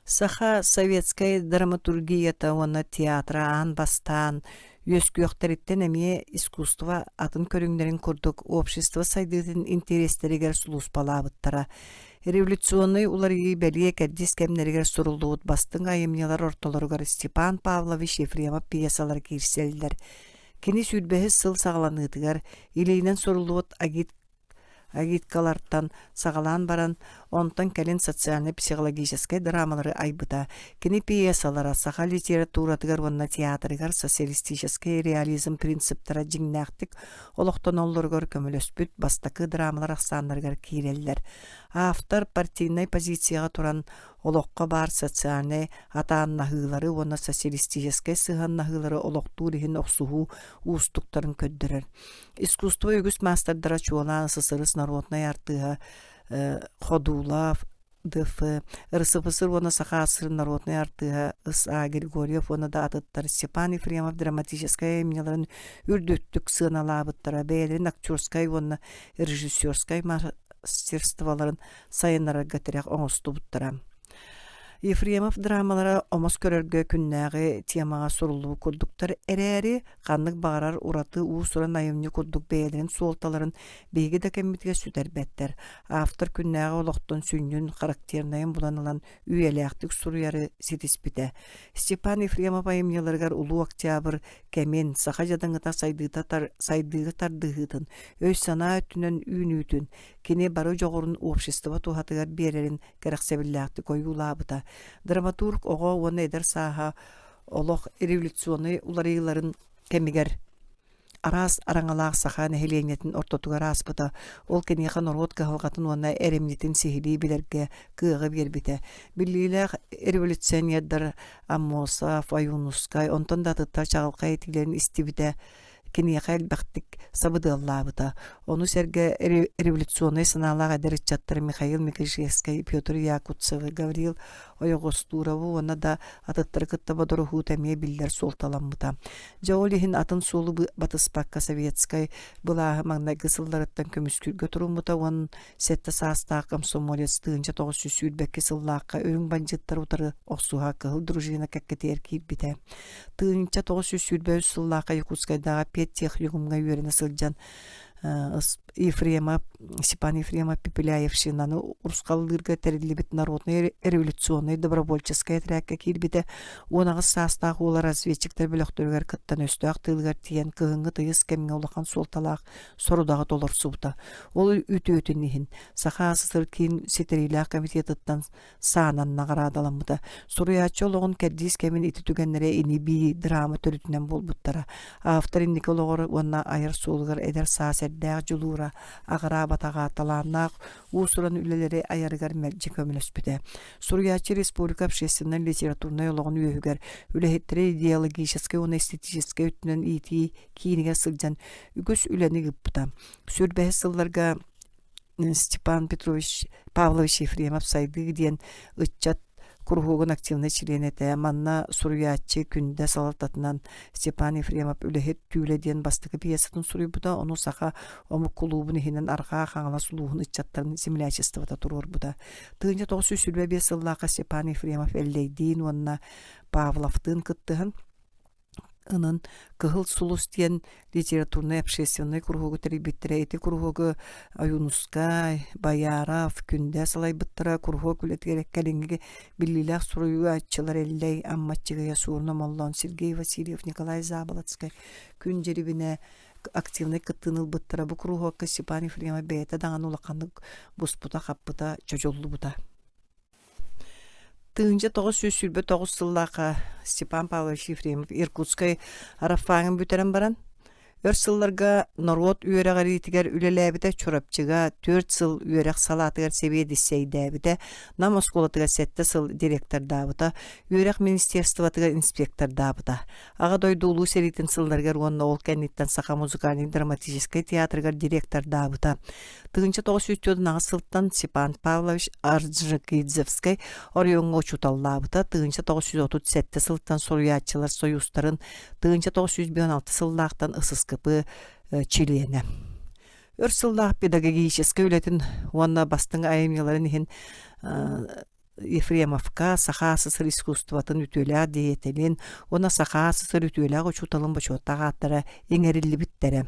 Саха советская драматургията оны театра ан бастан, өскөктөрүттен эмие искусство атын көрүңдөрүн курдук, общество сайдыытын интерестеригер сулус балабыттара. Революционный уларыгы белие кәрдис кемнеригер сурулуут бастың айымнялар ортолоругар Степан Павлович Ефремов пьесалар кирселдер. Кини сүрбэһис сыл сагаланыытыгар, илейнен сурулуут агиткалартан сагалаан баран, онтон кэлин социально-психологической драмалары айбыта. Кини пьесалара саха литературатыгар онна театрыгар социалистический реализм принциптара жиңнäктик олохтон оллоргор көмөлөспүт бастакы драмалар аксаандарыгар кииреллер. Автор партийный позицияга туран олоққа бар социальный атааннахыылары онна социалистической сыһаннахыылары олохтуурихин оксуху уустуктарын көддөрөр. Искусство үгүс мастардара чуолаан сысырыс народной артыга Ходулов, ДФ, РСФСР оны саха народной артыга С.А. Григорьев, оны да атыттар Степан Ефремов драматическая эмнеларын үрдөттүк сыналабыттара, бәйлерин актерскай, оны режиссерскай мастерстволарын сайынара гатыряк оңостубуттара. Ефремов драмалары омос көрөргө күннәгы темага сурулуу курдуктар эрээри каннык багарар ураты уусуран айымны курдук бээлерин суолталарын беги да кеммитге сүтербеттер. Автор күннәгы олоқтон сүннүн характернайын буланылан үйелээктик суруяры ситиспите. Степан Ефремов айымняларгар улуу октябрь кемен саха жадыңыта сайдыгы тардыгытын өз сана өтүнөн үүнүүтүн кини бары жогорун общество тухатыгар берерин керексебиллээкти коюлаабыта. Драматург ого оны эдер саха олох революционный уларыйларын кемигер арас араңалаах саха нехеленетин ортотугар аспыта. Ол кенеха норот кахалгатын оны эремнетин сихили билерге кыгы бербите. Биллилер революционердар Аммосов, Аюнускай, онтон да тыттар чагылкай тилерин истибите. Кенеха элбактик сабыдыллабыта. Onu серге революционный сыналаах эдеритчаттар Михаил Микишевский, Петр Якутцев, Гаврил Ойогостурову, оны да атыттар кыттаба доруху тәмие биллер солталамбыта. Жаолихин атын солу батыспакка советскай была маңнай гысылдарыттан көмүскүргө турумбута, он сетте саастаак комсомолец тыынча 900 сыллаакка өрүң банжыттар утары оксуга кыл дружина кеккетер кийбите. Тыынча 900 сыллаакка Якутскайдага пет техникумга үйөрүнө сылжан Ефремов, Степан Ефремов Пепеляевшинаны урскаллырга терилибит народный революционный добровольческая трәккә кирбите, онагы састагы улар разведчиктер белөктөргөр кыттан өстөк тылгар тиен кыгыңгы тыйыс кемге улахан солталак сорудагы толор субта. Ол үтөтүннихин саха сыр кин сетерилә комитеттан санан наградалымда. Суруячологун кәдис кемен итүгәннәре иниби драма төрүтүнөн болбуттара. Автор Николор онна айыр сулгар эдер саседдәг жулура аграбатага таланнак уусуран үлелери аярыгар мэлжи көмөлөспүтэ. Сурьячы республика общественной литературнойологун үйөгөр үлехеттери идеологический он эстетический өтүнөн ити кийиниге сылжан үгүс үлени гыппыта. Сүрбе сылларга Степан Павлович Ефремов сайды диен ыччат кургугун активный член эте манна суруячы күндө салататынан Степан Ефремов үлехет түүле диен бастыгы пьесатын суруйбута, ону саха омук клубун ихинен арка хаңала сулугун ыччаттарын землячествода турурбута. Тыынча 905 сыллака Степан Ефремов эллейдин онна Павловтын кыттыгын ынын кыгыл сулус диен литературный общественный кургугу терибиттире эти кургугу Аюнускай, Баяров, күндө салай быттыра кургуг үлетгерек калиңги биллилах суруйу атчылар эллей амматчыгая суурна Моллон Сергей Васильев, Николай Заболоцкай күн жерибине активный кыттыныл быттыра бу кургугка Степан Ефремов бейте даган улакандык буспута хаппыта чожоллубута. Тыынча 909 сыллака Степан Павлович Ефремов Иркутскай араффагын бүтерен баран. Өр сылларга народ үйерегар итигер үлеләбіде чорапчыга 4 сыл үйерек салатыгар себеді сейдәбіде намос колатыга 7 сыл директор дабыта, үйерек министерствотыга инспектор дабыта. Ага дойду улу серитин сылларгар онна ол кәнниттен саха музыкальный драматический театргар директор дабыта. Тыгынча 904 сылттан Степан Павлович Арджикидзевский орионго чуталлабыта. Тыгынча 937 сылттан соруячылар союзтарын, тыгынча 916 сыллақтан ысыскыпы чилиене. Өрсыллах педагогический үлетін онна бастың айымеларын ехен Ефремовка саха сысыр искусстватын ütülä диетелин, ona саха сысыр ütülä goçutalın başotaga attara eňerilli bittere.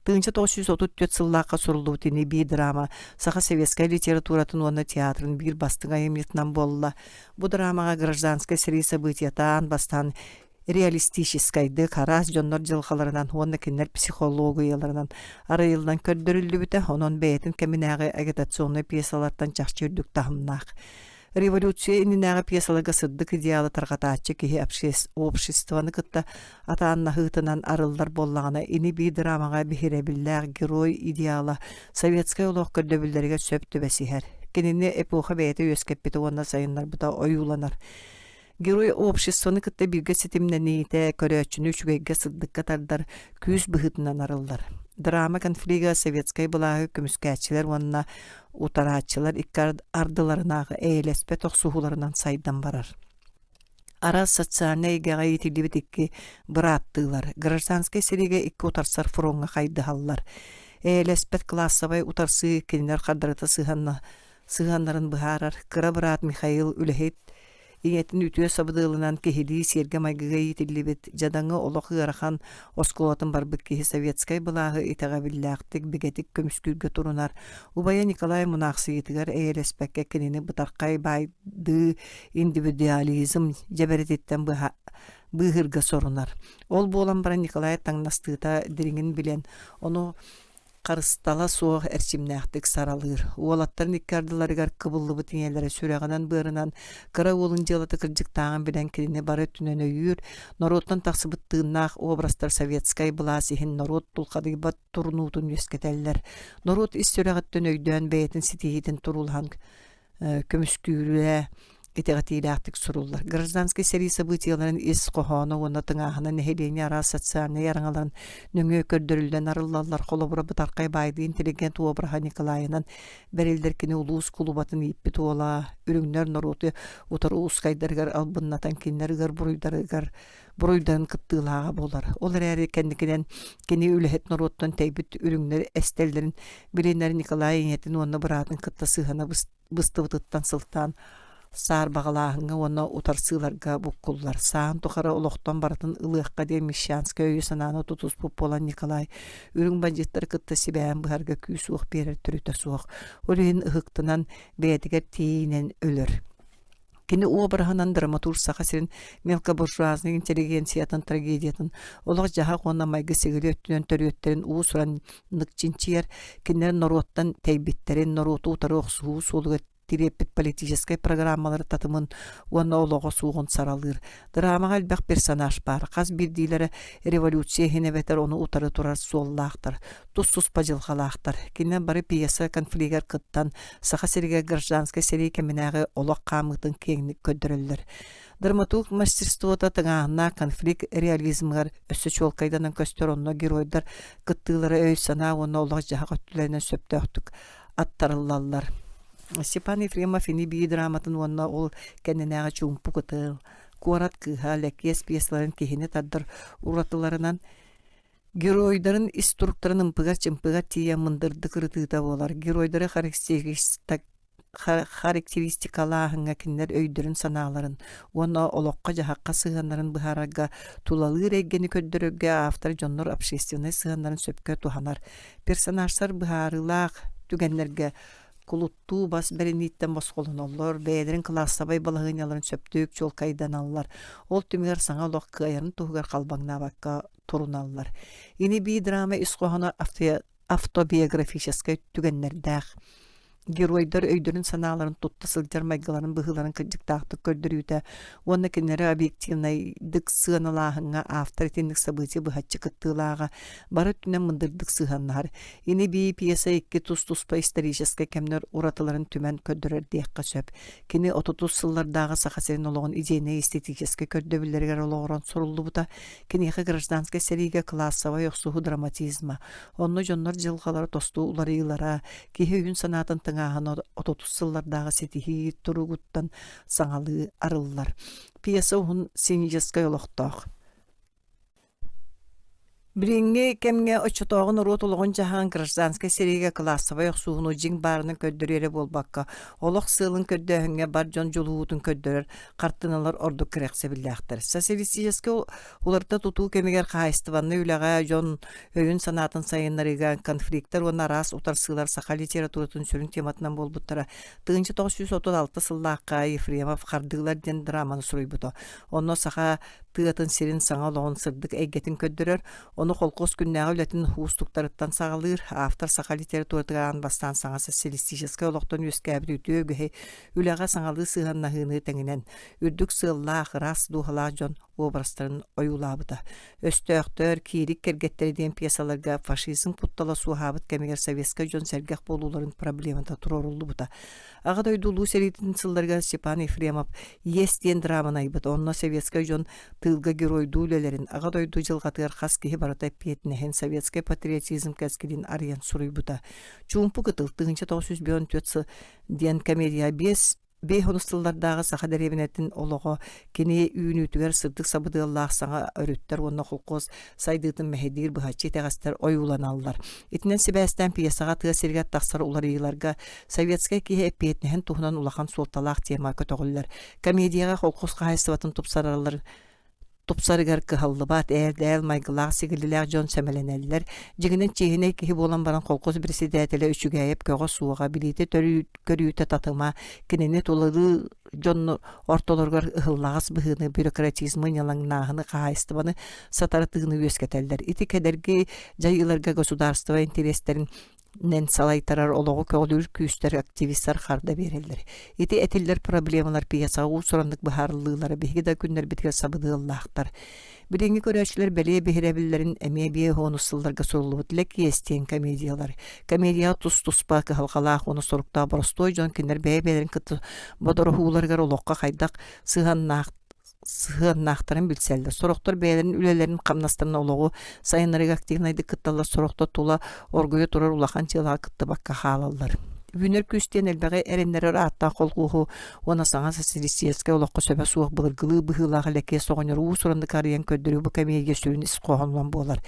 1934 сыллаqa suruldu tini bir drama, saha sovetskaya literaturatın ona teatrın bir bastığa emniyetinden bolla. Bu dramaga гражданская срии событиятан бастан реалистическайды карас жоннор жылхаларынан онна кинер психологияларынан арайылдан көрдөрүлү бүтэ онон бээтин кеминагы агитационный пьесалардан чахчырдык тахымнах. Революция ининагы пьесаларга сырдык идеалы таргатаачы кихи обществаны кытта атаанна хытынан арылдар боллагана ини би драмага бихиребиллер герой идеалы советская улох көрдөбүллерге сөптү бесихер. Кинини эпоха бээти өскеппити онна сайыннар бута оюланар. Герой обществаны кытта бирге сетимнените көрөчүнү үчүгейге сырдыкка тардар күз быхытынан арылдар. Драма конфлига советскай булагы көмүскәчилер онна утарачылар иккар ардыларынагы эйлеспе токсухуларынан сайдан барар. Ара социальный гаитилибитикки быраттылар. Гражданский сериге икки утарсар фронга хайдыхаллар. Эйлеспет классовай утарсы кинер кадырыта сыганнарын быхарар. Кыра брат Михаил Үлехет иетин үтүө сабыдылынан кехили серге майгыга итиллибит жадаңы олоқы ырахан осколатын барбыт кехи советскай былағы итагабиллактик бигетик көмүскүргө турунар. Убая Николай Мунахсыйтыгар эйреспекке кенини бутаркай байды индивидуализм жаберетиттен быхырга сорунар. Ол болан бара Николай таңнастыта дириңин билен, ону Карыстала соğuk erçimnähtik saralır. Uolаттарын ikkardыларыгар кыбыллыбы тиңелere сүрәгынан бырынан кыра олын жылаты кыржыктаган bilen кирине бары түнөн өйүр, народтан таксыбыттыгыннах образдар советскай быласихин народ тулкадыбат турнуутун өскетеллер. Народ ис сүрәгаттан өйдөн бээтин ситиһитин турулхан көмүскүүрүэ итегатилактик суруллар. Гражданский серий событияларын ис кохону онна тыңахана нехелени ара социальный яраңаларын нөңө көрдөрүлден арыллалар холобура бутаркай байды интеллигент обраха Николайынан берилдеркини улуус кулубатын иппи туола үрүңнөр норути утар ускайдаргар албыннатан киннергар буруйдан кыттыылаага болар. Олар әри кендикинен кини үлехет нороттон тейбит үрүңнөр эстелдерин биленер Николай инетин онна бұратын кытта сыхана быстыбытыттан сылтан сар бағалағыңа оны утарсыларға бұққылар. Саан тұқара олықтан баратын ылыққа ден Мещанская өйі сананы тұтыс бұп болан Николай. Үрің банжеттар кытта себән бұхарға күй суық берер түріті суық. Олығын ұғықтынан бәдігер тейінен өлір. Кені обырағынан драматург сақасырын мелкобуржуазның интеллигенциятын трагедиятын олық жаға қонна майғы сегілі өттінен төріеттерін уысыран нықчинчияр кенер нороттан тәйбеттерін нороту утары оқсуы солығы тиреппит политической программалары татымын уанна олоға суғын саралыр. Драмаға әлбәқ персонаж бар. Қаз бірдейлері революция хенебетер оны утары турар соллақтыр. Туссус пажылғалақтыр. Кенен бары пьеса конфлигер кыттан сақа серге гражданской серей кемінәғі олақ қамытын кеңнік көдірілдір. Драматург мастерствота тыңағына конфликт реализмгар өссі чолкайданын көстер геройдар кыттылары өй сана оны олақ жаға көттілерінен сөпті өқтік аттарылалар. Степан Ефремов ини бии драматын онна ол кенненәгә чумпу кытыл. Куарат кыха лекес пьесаларын кехине таддар уратыларынан геройдарын инструкторын пыгар чымпыгар тия мындырды кырытыта болар. Геройдары характеристикалаһыңа кинер өйдөрүн санааларын, онна олоққа жахаққа сыганнарын быхарага тулалыр эггени көддөрөггө автор жоннор общественный сыганнарын сөпкө туханар. Персонаждар быхарылаах түгеннерге кулуттуу бас берениттен босқолун оллор, бәйдерин классабай балағыняларын сөптүк жол кайдан аллар. Ол түмігер саңа олық кыайарын туғығар қалбаңна баққа турун аллар. Ини би драма исқоғана автобиографическай түгеннердәқ. Геройдар өйдөрүн санааларын тутта сылжар майгаларын быхыларын кыджыктақты көрдөрүүтэ, онна кеннери объективнай дык сыаналаахыңа авторитендик события быхатчы кыттылаага бары түнен мындырдык сыганнар. Ини би пьеса икки тус-туспа исторической кемнер уратыларын түмен көрдөрөр диякка сөп. Кини 30 сыллардагы сахасерин ологон идейный эстетической көрдөбүллергер ологорон сурулду бута. Кинеха гражданской серийге классовый оксуху драматизма. Онно жоннор жылгалары тосту уларыйлара, кихи үн санатын тыңаһын 30 сыллардагы сетихи туругуттан саңалы арыллар. Пьеса уһун сценической олохтоох. Биринги кемге очотоғын ротулығын жаһан гражданский сериге классовый оқсуғыну жин барының көддөрері болбаққа. Олық сылын көддөһіңге бар жон жолуутун көддөрер, қартыналар орду кірексе білдіқтір. Социалистическе уларда туту кемегер қайыстыванны үліға жон өйін санатын сайынларыға конфликттер, оны арас утарсылар сақа литературатын сүрін тематынан болбуттара. 1936 сыллаққа Ефремов қардығылар ден драманы сұруй бұды. Оны сақа тыатын сирин саңа олығын сырдық әйгетін көддөрер, оны қолқос күннәғы үлетін хуыстуқтарыттан сағалыр, автор сақа литературатыған бастан саңа социалистическа олықтан өскәбір үті өгіхе үліға саңалы сығаннағыны тәңінен, үрдік сыллақ, рас, дұғылақ жон обрастарын ойулабыда. Өстөқтөр, кейрик кергеттерден пьесаларға фашизм пұттала суғабыт кәмегер советска жон сәргәқ болуларын проблемада тұрорулы бұда. Ағад ойдулу сәретін сылларға Степан Ефремов естен драман айбыд, онына советска жон тылға геройду үлелерін, ағад ойду жылғатығар қас кейі барата петінеген советский патриотизм кәскелін ариян сұрый бұда. Чумпу кытыл 1994 ден комедия 5 хонустылдардағы саха дәребінетін олығы кені үйінүтігер сырдық сабыдығылақ саңа өріттер, онына құлқоз сайдығытын мәхедігір бұхатчы тәғастар ойулан алылар. Етінен себәстен пьесаға тыға сергет тақсар олар иыларға советская кейі әппетінен тұғынан улақан солталақ тема көтіғылар. Комедияға құлқоз қайсыватын Тупсарыгар кыһаллыбат әрдәл майгылақ сигіліләк жон сәмәленәлілер. Жігінен чейіне кейі болан баран қолқоз бірсидәтілі үшігәйіп көға суыға білейті көрүйті татыма кенені толығы жон ортолырғар ұғылағыз бұғыны бюрократизмы нялаңнағыны қағайыстыбаны сатаратығыны өскетәлдер. Ити кәдерге жайыларға государство интерестерін нен салайтарар олығы көғілір күйістер активистар қарда берелдер. Ити әтелдер проблемалар пиясаға ұсырандық бұхарлылары бейгі да күндер біткен сабыдығыллақтар. Біренгі көрәшілер бәле бейірәбілерін әме бей ғонысылдарға сұрылы бұтілік естен комедиялар. Комедия тұс-тұспа кығалғалақ оны сұрықта бұрыстой жон кендер бәйбәлерін күтті бұдыры хуларғар олыққа қайдақ сығаннақтарын білселді. Сұрықтар бәйлерін үлелерін қамнастырын олығы сайынларыға активнайды кытталар сұрықта тула оргүйе тұрар улақан чылға кытты баққа қалалар. Үнер күстен әлбәғі әрендері атта қолғуғы оны саңа социалистическа олыққа сөбә суық бұғырғылы бұғылағы ләке соғыныр ұсырынды қариян көддірі бұ көмейге сүйін іс қоғанлан болар.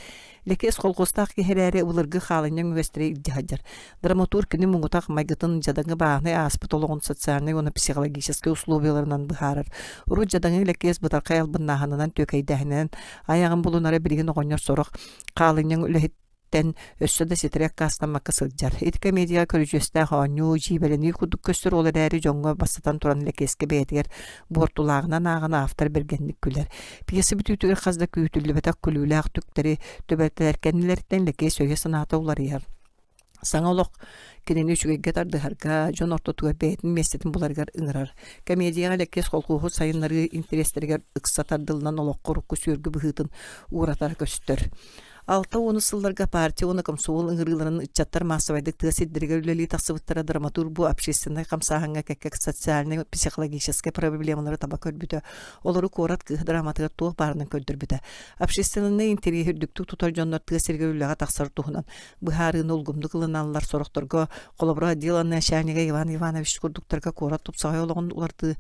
Лекес қолғыстақ кехерәрі ұлырғы қалынен өстірі иддіғаджар. Драматург кіні мұңғытақ майгытын жадаңы бағыны аспыт олығын социальный оны психологический условияларынан бұғарыр. Ұру жадаңы лекес бұтарқай албыннағынынан төкейдәхінен аяғын бұлынары білген оғыныр сорақ қалынен үліхет өссөді сетерек кастамаққа сылджар. Эти комедия көрүжөстә ханю жибелени кудук көстөр олар әрі жоңға бастатан туран лекеске бәйтігер бортулағынан ағына автор бергенлік күлер. Пьесы бүтүтігер қазда күйітілі бәтәк күліләқ түктері төбәттілеркенілерден лекес өге санаты олар ер. Саңа олық кенені үшігеге тардығарға жон ортотуға бәйтін местетін бұларғар ыңырар. Комедияға лекес қолқуғы сайынлары интерестерігер ұқсатардылынан олық қорыққы сөргі бұғытын уратар көстір. Алта оны сылларға партия, оны комсомол ыңғырыларын үтчаттар массовайдық тығасиддерге үлелі тақсыбыттара драматур бұ общественный қамсағанға кәккәк социальный психологический проблемалары таба көрбіді. Олары корат кығы драматыға туық барынан көддірбіді. Общественный интерес үрдіктік тұтар жонлар тығасерге үліға тақсар туғынан. Бұхарын олғымды қылыналар сорықтарға қолабыра делан начальнига Иван Иванович күрдіктарға корат тұпсағай олығын оларды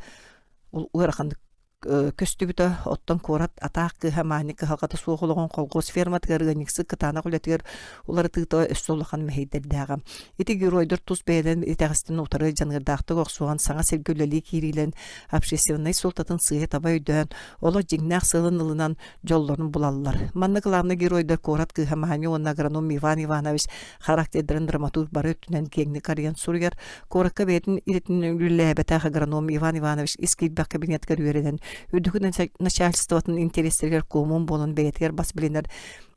ұғырақандық көстүбүтө оттон корат атаак кыхаманик кыхалгата суогологон колгос ферматыгар ганиксы кытана кулетигер улары тыгыта өссолахан мехейдердагам ити геройдор тус бэден итагыстын утары жангырдаакты оксуган саңа сергөлөли кирилен общественный султатын сыйы таба үйдөн оло жиңнак сылын ылынан жоллорун булаллар манна главный геройдор корат кыхамани он агроном Иван Иванович характердерин драматург бары өтүнөн кеңни карыян сургер коракка бетин иритин үллебете агроном Иван Иванович искилбак кабинеткер үйренен Үдүгүн начальствотын интерестергер комун болон бейтер бас билинер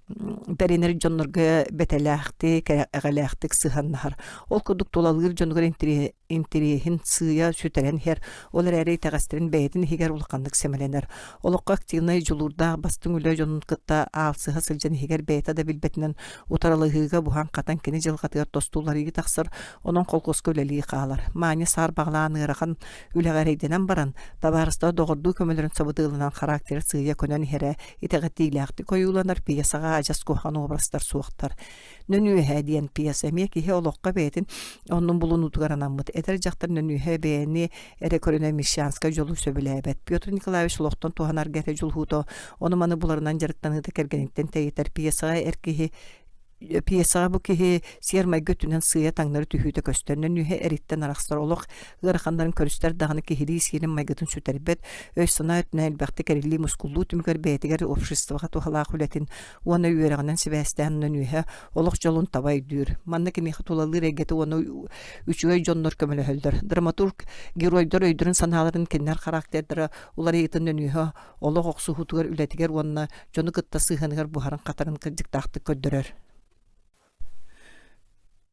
Беренер жоннорга бетеләхти, кәрәгәләхтик сыһаннар. Ол кудук толалгыр жоннор интерехин сыя сүтәрен хер. Олар әре тәгәстерин бәйтин хигәр улкандык семеленер. Олыкка активный жулурда бастың үлә жоннун кытта алсыга сылжан хигәр бәйта да билбетинен утаралыгыга бухан катан кене жылгатыр тостулары тахсыр, онон колкоска үләли калар. Мани сар багланы рахан үләгәрәйдәнән баран, табарыста догырду көмөлөрүн сабыдылынан характер сыя көнен хере итәгәтиләхти коюланар пьесага ажас кохан образдар суохтар. Нөнүһэ диэн пьеса ме киһи олоққа бетин оннун булун утгаранаммыт. Этер жактар нөнүһэ бэни эре көрүнө Мещанска жолу сөбүлэбет. Петр Николаевич лохтон туханар гете жулхуто оны маны буларынан жарыктаныты кергениттен тейитер пьесага эркиһи пьесага бу киһи сиермай götүнен сыя таңнары түһүтө көстөрнөн нүһэ эриттен арахстар олох гырхандарын көрүстер даганы киһири сиерин майгытын сүтәрбет өй сана өтнә элбәкте керили мускуллу түмгөр бетигер обществога тухалаах үлетин уаны үерегенен себәстән нүһэ олох жолун табай дүр манны кимихи тулалыр эгети уаны үчүгөй жоннор көмөлөһөлдөр драматург геройдор өйдөрүн санааларын киннер характердери улар итин нүһэ олох оксухутугар үлетигер уанна жону кытта сыханыгар бухарын катарын кырдыктаакты көддөрөр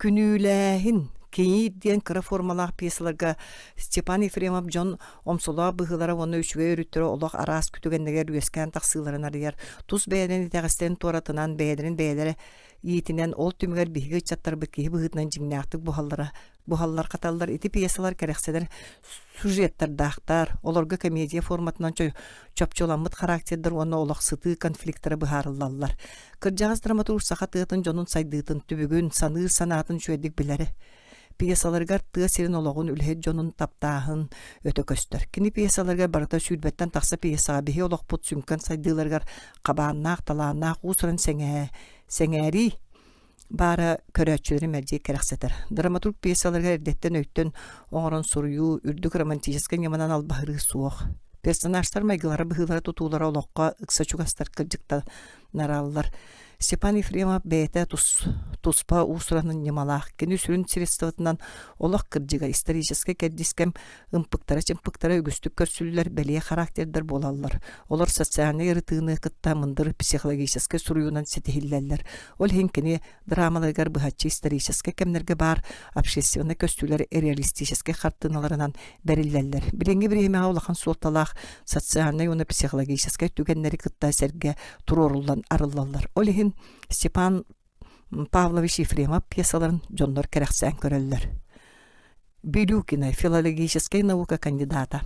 күнүләһин кеyi диэн кыра формалаах пьесаларга Степан Ефремов Джон омсулаа быһылара оны үчүгө өрүттөрө олох араас күтүгеннегер үескән тахсыыларын арыяр тус бэйден тәгестен торатынан бэйдерин бэйдере иитинен ол түмгер биһиге чаттар быккиһи быһытынан жиңнээхтик бухаллар каталлар ити пьесалар керекседер сюжеттер дахтар олорго комедия форматынан чопчоламмыт характердер оны олох сыты конфликттары быһаарыллаллар кырдьаҕас драматург саха тыатын дьонун сайдыытын түбүгүн саныы санаатын чүэдик билери пьесаларгар тыа сирин ологун үлэһит дьонун таптааһын өтө көстөр кини пьесаларга барыта сүүрбэттэн тахса пьесага биһи олохпут сүмкэн сайдыыларгар кабааннаах талааннаах уусуран сеңээри бара көрөөчүлери мэлдии керексетер драматург пьесаларга эрдеттен өйттөн оҥорон суруйуу үрдүк романтический яманан албаһырыы суох персонажтар майгылары быһылара тутуулара олоққа ыкса чугастар кырдьыктанараллар Степан Ефремов бэйэтэ туспа уусуранын ньымалаах кини сүрүн средствотунан олох кырдьыга исторический кэрдискем чымпыктара үгүстүк көрсүллер белие характердер болаллар олар социальный ырытыыны кытта мындыр психологический суруюнан сетихиллерлер ол хинкини драмаларгар быһаччы исторический кемнерге бар общественный көстүлер реалистический хартыналарынан бериллерлер билеңги бириме олахан суолталаах социальный уна психологический түгеннери кытта серге туроруллан арыллаллар ол Степан Павлович Ефремов пьесаларын дьоннор керексен көрөллөр. Билюкина, филологическая наука кандидата.